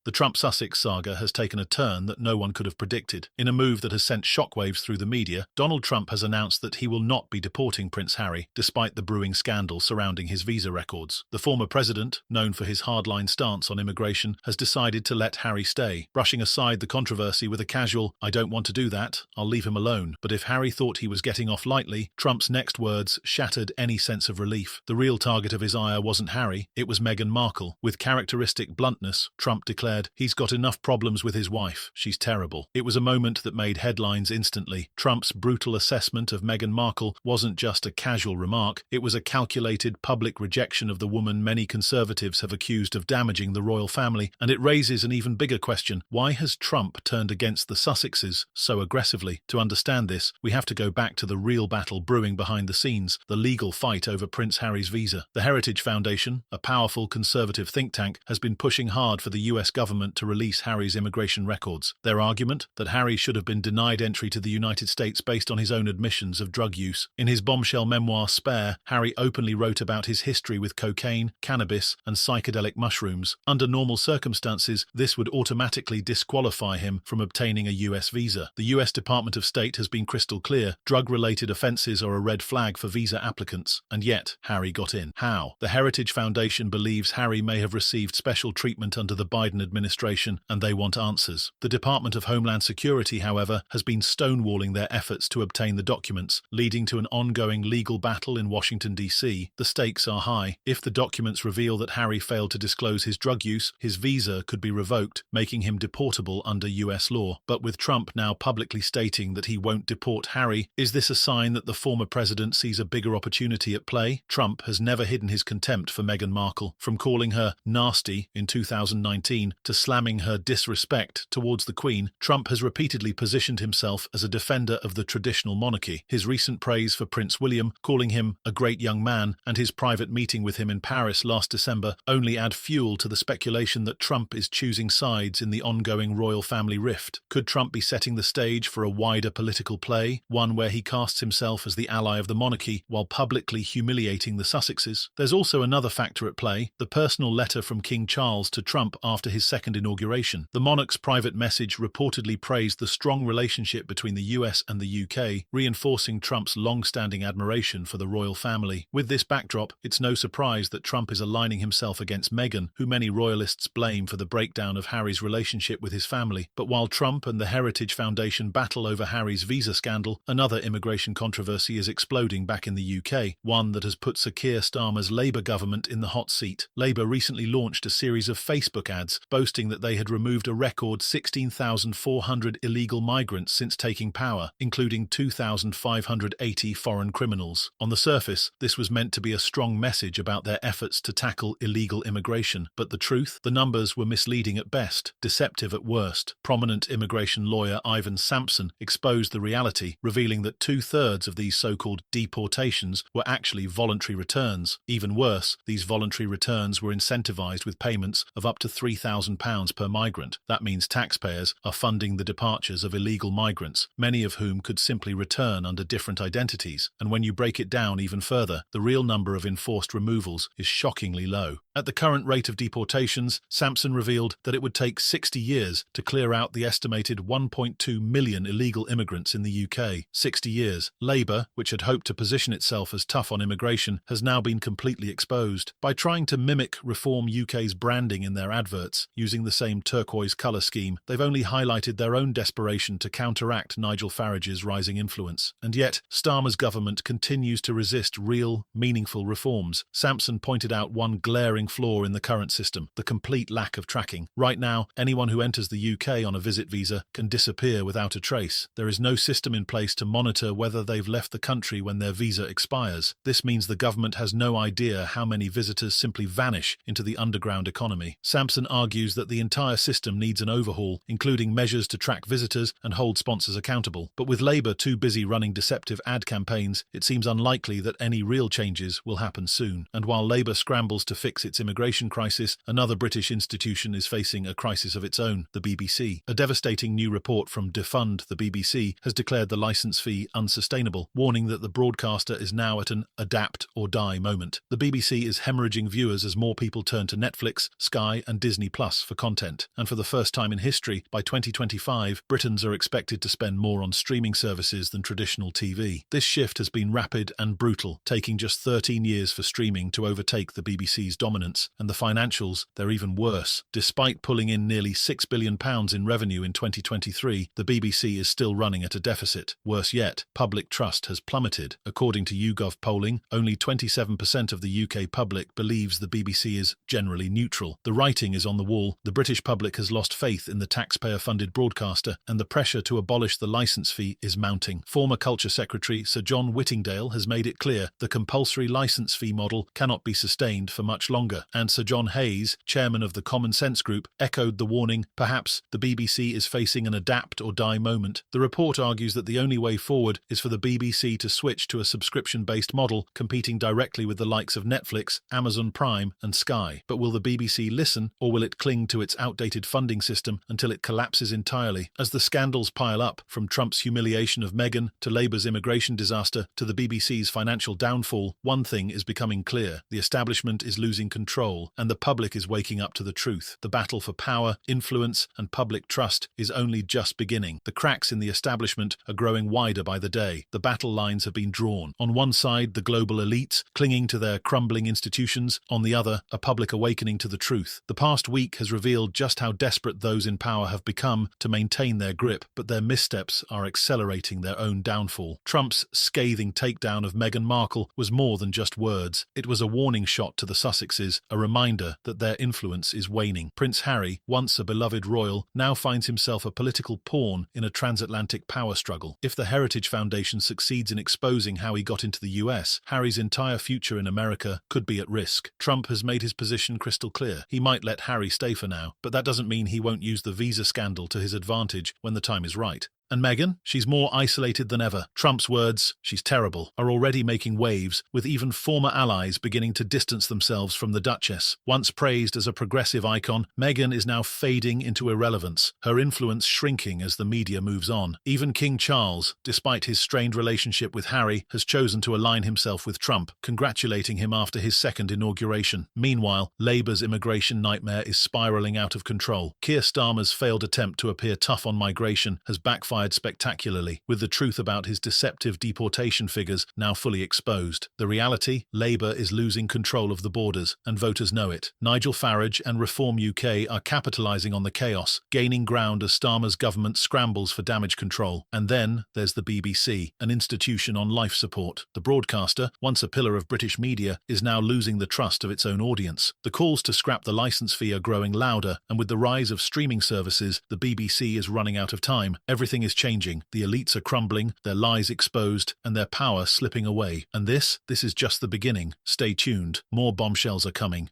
The Trump-Sussex saga has taken a turn that no one could have predicted. In a move that has sent shockwaves through the media, Donald Trump has announced that he will not be deporting Prince Harry, despite the brewing scandal surrounding his visa records. The former president, known for his hardline stance on immigration, has decided to let Harry stay, brushing aside the controversy with a casual, "I don't want to do that, I'll leave him alone." But if Harry thought he was getting off lightly, Trump's next words shattered any sense of relief. The real target of his ire wasn't Harry, it was Meghan Markle. With characteristic bluntness, Trump declared, "He's got enough problems with his wife. She's terrible." It was a moment that made headlines instantly. Trump's brutal assessment of Meghan Markle wasn't just a casual remark, it was a calculated public rejection of the woman many conservatives have accused of damaging the royal family, and it raises an even bigger question. Why has Trump turned against the Sussexes so aggressively? To understand this, we have to go back to the real battle brewing behind the scenes, the legal fight over Prince Harry's visa. The Heritage Foundation, a powerful conservative think tank, has been pushing hard for the US government to release Harry's immigration records. Their argument? That Harry should have been denied entry to the United States based on his own admissions of drug use. In his bombshell memoir Spare, Harry openly wrote about his history with cocaine, cannabis, and psychedelic mushrooms. Under normal circumstances, this would automatically disqualify him from obtaining a US visa. The US Department of State has been crystal clear, drug-related offenses are a red flag for visa applicants, and yet Harry got in. How? The Heritage Foundation believes Harry may have received special treatment under the Biden administration, and they want answers. The Department of Homeland Security, however, has been stonewalling their efforts to obtain the documents, leading to an ongoing legal battle in Washington, D.C. The stakes are high. If the documents reveal that Harry failed to disclose his drug use, his visa could be revoked, making him deportable under US law. But with Trump now publicly stating that he won't deport Harry, is this a sign that the former president sees a bigger opportunity at play? Trump has never hidden his contempt for Meghan Markle, from calling her nasty in 2019 to slamming her disrespect towards the Queen. Trump has repeatedly positioned himself as a defender of the traditional monarchy. His recent praise for Prince William, calling him a great young man, and his private meeting with him in Paris last December only add fuel to the speculation that Trump is choosing sides in the ongoing royal family rift. Could Trump be setting the stage for a wider political play, one where he casts himself as the ally of the monarchy while publicly humiliating the Sussexes? There's also another factor at play, the personal letter from King Charles to Trump after his second inauguration. The monarch's private message reportedly praised the strong relationship between the US and the UK, reinforcing Trump's long-standing admiration for the royal family. With this backdrop, it's no surprise that Trump is aligning himself against Meghan, who many royalists blame for the breakdown of Harry's relationship with his family. But while Trump and the Heritage Foundation battle over Harry's visa scandal, another immigration controversy is exploding back in the UK, one that has put Sir Keir Starmer's Labour government in the hot seat. Labour recently launched a series of Facebook ads boasting that they had removed a record 16,400 illegal migrants since taking power, including 2,580 foreign criminals. On the surface, this was meant to be a strong message about their efforts to tackle illegal immigration, but the truth? The numbers were misleading at best, deceptive at worst. Prominent immigration lawyer Ivan Sampson exposed the reality, revealing that 2/3 of these so-called deportations were actually voluntary returns. Even worse, these voluntary returns were incentivized with payments of up to £3,000 per migrant. That means taxpayers are funding the departures of illegal migrants, many of whom could simply return under different identities. And when you break it down even further, the real number of enforced removals is shockingly low. At the current rate of deportations, Sampson revealed that it would take 60 years to clear out the estimated 1.2 million illegal immigrants in the UK. 60 years. Labour, which had hoped to position itself as tough on immigration, has now been completely exposed. By trying to mimic Reform UK's branding in their adverts, using the same turquoise colour scheme, they've only highlighted their own desperation to counteract Nigel Farage's rising influence. And yet, Starmer's government continues to resist real, meaningful reforms. Sampson pointed out one glaring flaw in the current system, the complete lack of tracking. Right now, anyone who enters the UK on a visit visa can disappear without a trace. There is no system in place to monitor whether they've left the country when their visa expires. This means the government has no idea how many visitors simply vanish into the underground economy. Sampson argues that the entire system needs an overhaul, including measures to track visitors and hold sponsors accountable. But with Labour too busy running deceptive ad campaigns, it seems unlikely that any real changes will happen soon. And while Labour scrambles to fix its immigration crisis, another British institution is facing a crisis of its own, the BBC. A devastating new report from Defund the BBC has declared the licence fee unsustainable, warning that the broadcaster is now at an adapt or die moment. The BBC is hemorrhaging viewers as more people turn to Netflix, Sky and Disney+, Plus for content. And for the first time in history, by 2025, Britons are expected to spend more on streaming services than traditional TV. This shift has been rapid and brutal, taking just 13 years for streaming to overtake the BBC's dominance, and the financials, they're even worse. Despite pulling in nearly £6 billion in revenue in 2023, the BBC is still running at a deficit. Worse yet, public trust has plummeted. According to YouGov polling, only 27% of the UK public believes the BBC is generally neutral. The writing is on the wall. The British public has lost faith in the taxpayer-funded broadcaster, and the pressure to abolish the licence fee is mounting. Former Culture Secretary Sir John Whittingdale has made it clear the compulsory licence fee model cannot be sustained for much longer, and Sir John Hayes, chairman of the Common Sense Group, echoed the warning, perhaps the BBC is facing an adapt or die moment. The report argues that the only way forward is for the BBC to switch to a subscription-based model, competing directly with the likes of Netflix, Amazon Prime, and Sky. But will the BBC listen, or will it cling to its outdated funding system until it collapses entirely? As the scandals pile up, from Trump's humiliation of Meghan to Labour's immigration disaster to the BBC's financial downfall, one thing is becoming clear. The establishment is losing control, and the public is waking up to the truth. The battle for power, influence, and public trust is only just beginning. The cracks in the establishment are growing wider by the day. The battle lines have been drawn. On one side, the global elites, clinging to their crumbling institutions. On the other, a public awakening to the truth. The past week has revealed just how desperate those in power have become to maintain their grip, but their missteps are accelerating their own downfall. Trump's scathing takedown of Meghan Markle was more than just words. It was a warning shot to the Sussexes, a reminder that their influence is waning. Prince Harry, once a beloved royal, now finds himself a political pawn in a transatlantic power struggle. If the Heritage Foundation succeeds in exposing how he got into the US, Harry's entire future in America could be at risk. Trump has made his position crystal clear. He might let Harry stay for now, but that doesn't mean he won't use the visa scandal to his advantage when the time is right. And Meghan? She's more isolated than ever. Trump's words, "she's terrible," are already making waves, with even former allies beginning to distance themselves from the Duchess. Once praised as a progressive icon, Meghan is now fading into irrelevance, her influence shrinking as the media moves on. Even King Charles, despite his strained relationship with Harry, has chosen to align himself with Trump, congratulating him after his second inauguration. Meanwhile, Labour's immigration nightmare is spiralling out of control. Keir Starmer's failed attempt to appear tough on migration has backfired spectacularly, with the truth about his deceptive deportation figures now fully exposed. The reality? Labour is losing control of the borders, and voters know it. Nigel Farage and Reform UK are capitalising on the chaos, gaining ground as Starmer's government scrambles for damage control. And then there's the BBC, an institution on life support. The broadcaster, once a pillar of British media, is now losing the trust of its own audience. The calls to scrap the licence fee are growing louder, and with the rise of streaming services, the BBC is running out of time. Everything is changing. The elites are crumbling, their lies exposed, and their power slipping away. And this is just the beginning. Stay tuned. More bombshells are coming.